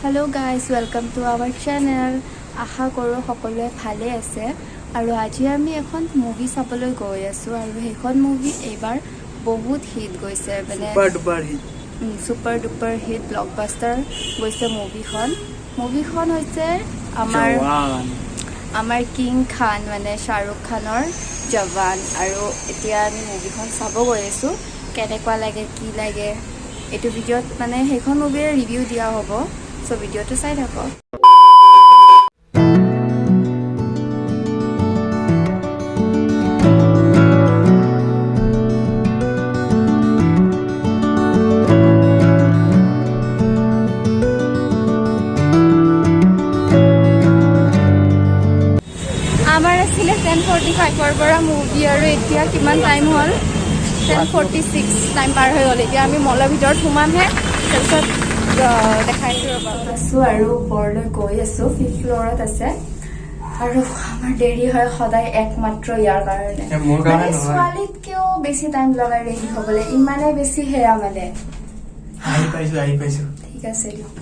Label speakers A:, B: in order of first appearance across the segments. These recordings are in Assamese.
A: Hello guys, welcome to our channel. আশা কৰোঁ সকলোৱে ভালে আছে আৰু আজি আমি এখন মুভি চাবলৈ গৈ আছোঁ আৰু সেইখন মুভি এইবাৰ বহুত হিট গৈছে মানে সুপাৰ ডুপাৰ হিট ব্লকবাষ্টাৰ গৈছে মুভিখন হৈছে আমাৰ কিং খান মানে শ্বাহৰুখ খানৰ জৱান আৰু এতিয়া আমি মুভিখন চাব গৈ আছোঁ কেনেকুৱা লাগে কি লাগে এইটো ভিডিঅ'ত মানে সেইখন মুভিৰ ৰিভিউ দিয়া হ'ব সো ভিডিঅ'টো চাই থাকক আমাৰ আছিলে 10:45 পৰা মুভি আৰু এতিয়া কিমান টাইম হ'ল 10:46 টাইম পাৰ হৈ গ'ল এতিয়া আমি মলৰ ভিতৰত সোমামহে তাৰপিছত দেখাইছোঁ আছোঁ আৰু ওপৰলৈ গৈ আছোঁ 5th ফ্ল'ৰত আছে আৰু আমাৰ দেৰি হয় সদায় একমাত্ৰ ইয়াৰ কাৰণে ছোৱালীতকেও বেছি টাইম লগাই ৰেডি হ'বলৈ ইমানেই বেছি সেয়া মানে
B: আহি পাইছোঁ
A: ঠিক আছে দিয়ক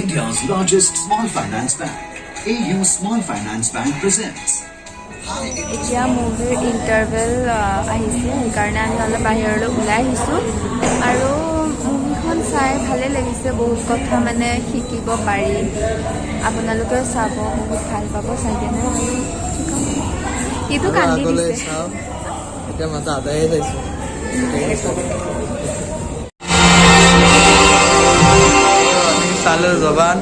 C: India's largest small finance bank, AU Small Finance Bank presents.
A: এতিয়া মুভিৰ ইণ্টাৰভেল আহিছে সেইকাৰণে আমি অলপ বাহিৰলৈ ওলাই আহিছোঁ আৰু মুভিখন চাই ভালেই লাগিছে বহুত কথা মানে শিকিব পাৰি আপোনালোকেও চাব বহুত ভাল পাব চাই কেনে এইটো কান্দি দিছে
B: এতিয়া মাথা আদায়ে চাইছোঁ सालो जवान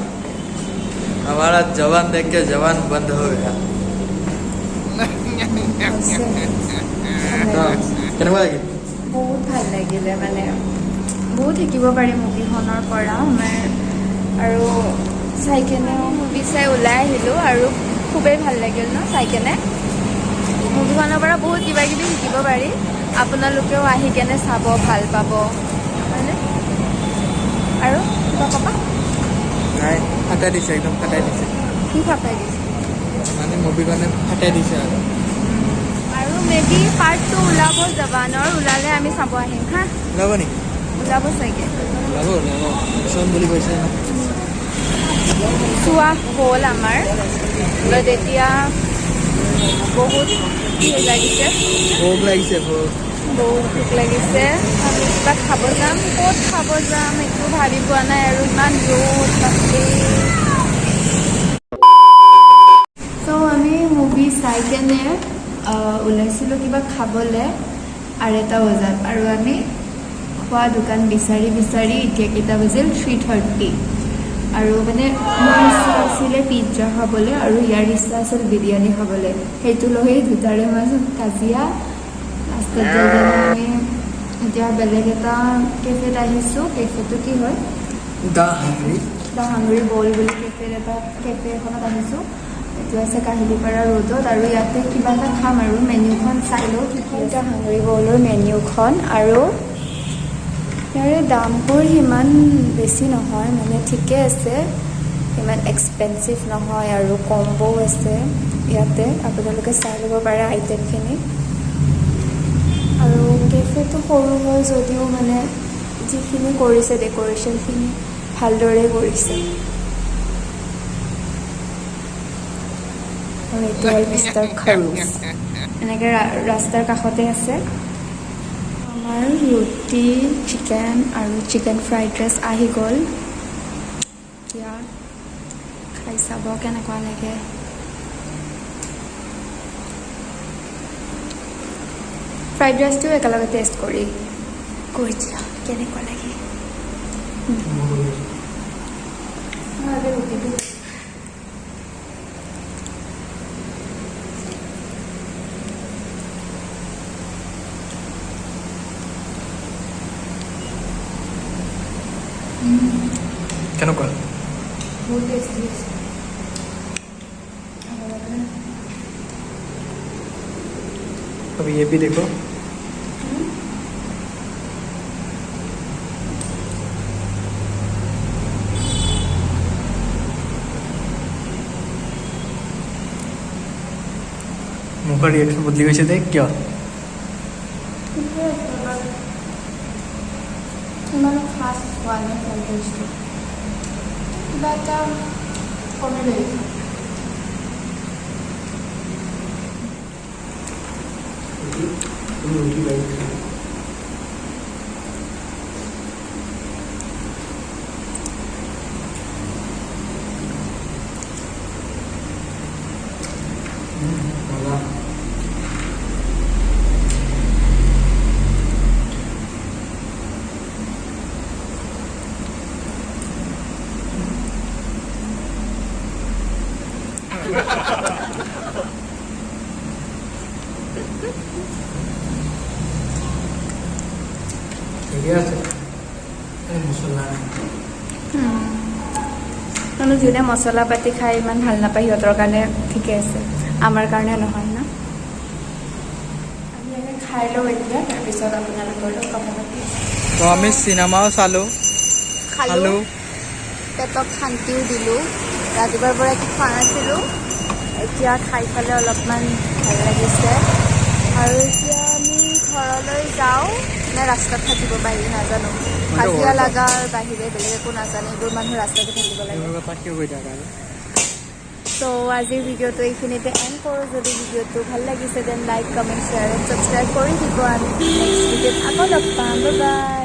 B: हमारा जवान देख के जवान बंद हो गया কেনেকুৱা লাগিল
A: বহুত ভাল লাগিলে মানে বহুত শিকিব পাৰি মুভিখনৰ পৰা আমাৰ আৰু চাই কেনে মুভি চাই ওলাই আহিলোঁ আৰু খুবেই ভাল লাগিল ন চাই কেনে মুভিখনৰ পৰা বহুত কিবা কিবি শিকিব পাৰি আপোনালোকেও আহি কেনে চাব ভাল পাব হয়নে আৰু কিবা ক'বা
B: নাই ফাটাই দিছে একদম ফাটাই দিছে
A: কি ফাটাই দিছে
B: মানে মুভিখনে ফাটাই দিছে
A: আৰু মেবি পাৰ্ট 2 ওলাব জৱানৰ ওলালে আমি চাব আহিম হা
B: ওলাব নেকি
A: ওলাব চাগে
B: ওলাব চন বুলি কৈছে ন
A: চোৱা হ'ল আমাৰ এতিয়া বহুত লাগিছে
B: ভোক লাগিছে
A: বহুত ভোক লাগিছে আমি কিবা খাব যাম ক'ত খাব যাম একো ভাবি পোৱা নাই আৰু ইমান ৰ'দ বাপৰে চ' আমি মুভি চাই কেনে ওলাইছিলোঁ কিবা খাবলৈ 2:30 বজাত আৰু আমি খোৱা দোকান বিচাৰি এতিয়া কেইটা বাজিল 3:30 আৰু মানে মোৰ ইচ্ছা আছিলে পিজ্জা খাবলৈ আৰু ইয়াৰ ইচ্ছা আছিল বিৰিয়ানী খাবলৈ সেইটো লৈ দুটাৰে মাজত কাজিয়া লাষ্টত যাই আমি এতিয়া বেলেগ এটা কেফেত আহিছোঁ কেফেটো কি হয়
B: দা
A: হাংৰি বল বুলি কেফে এখনত আহিছোঁ এইটো আছে কাহিলীপাৰা ৰোডত আৰু ইয়াতে কিবা এটা খাম আৰু মেনিউখন চাই লওঁ দা হাংৰি বলৰ মেনিউখন আৰু ইয়াৰে দামবোৰ সিমান বেছি নহয় মানে ঠিকে আছে ইমান এক্সপেঞ্চিভ নহয় আৰু কম্বো আছে ইয়াতে আপোনালোকে চাই ল'ব পাৰে আইটেমখিনি আৰু কেফেটো সৰু হয় যদিও মানে যিখিনি কৰিছে ডেক'ৰেশ্যনখিনি ভালদৰে কৰিছে আৰু এইটো হ'ল মিষ্টাৰ খাৰুজ এনেকৈ ৰাস্তাৰ কাষতে আছে আমাৰ আমাৰ ৰুটি চিকেন আৰু চিকেন ফ্ৰাইড ৰাইচ আহি গ'ল এতিয়া খাই চাব কেনেকুৱা লাগে ফ্ৰাইড ৰাইচটো একেলগে টেষ্ট কৰি দিয়া কেনেকুৱা লাগে ৰুটিটো
B: কেনেকুৱা
A: बहुत टेस्टी है
B: अब ये भी देखो মুখৰ ৰিয়েকশ্যন বদলি গৈছে যে কিয়
A: ইমান খাস হোৱা নাই ফ্ৰাইড ৰাইচটো কিবা এটা কমি লাগিছে মানুহ যোনে মছলা পাতি খাই ইমান ভাল নাপায় সিহঁতৰ কাৰণে ঠিকে আছে আমাৰ কাৰণে নহয় না আমি এনে খাই লওঁ এতিয়া তাৰপিছত আপোনালোকৰ লগত কথা পাতি
B: তো আমি চিনেমাও চালোঁ
A: খালোঁ পেটক শান্তিও দিলোঁ ৰাতিপুৱাৰ পৰা একো খোৱা নাছিলোঁ এতিয়া খাই পেলাই অলপমান ভাল লাগিছে আৰু এতিয়া আমি ঘৰলৈ যাওঁ নে ৰাস্তাত থাকিব পাৰি নাজানো কাজিয়া লগাৰ বাহিৰে বেলেগ একো নাজানে এইবোৰ মানুহ ৰাস্তাতে থাকিব লাগে চ' আজিৰ ভিডিঅ'টো এইখিনিতে এণ্ড কৰোঁ যদি ভিডিঅ'টো ভাল লাগিছে then like comment share and subscribe কৰি দিব আমি নেক্সট ভিডিঅ'ত আকৌ লগ পাম বাই বাই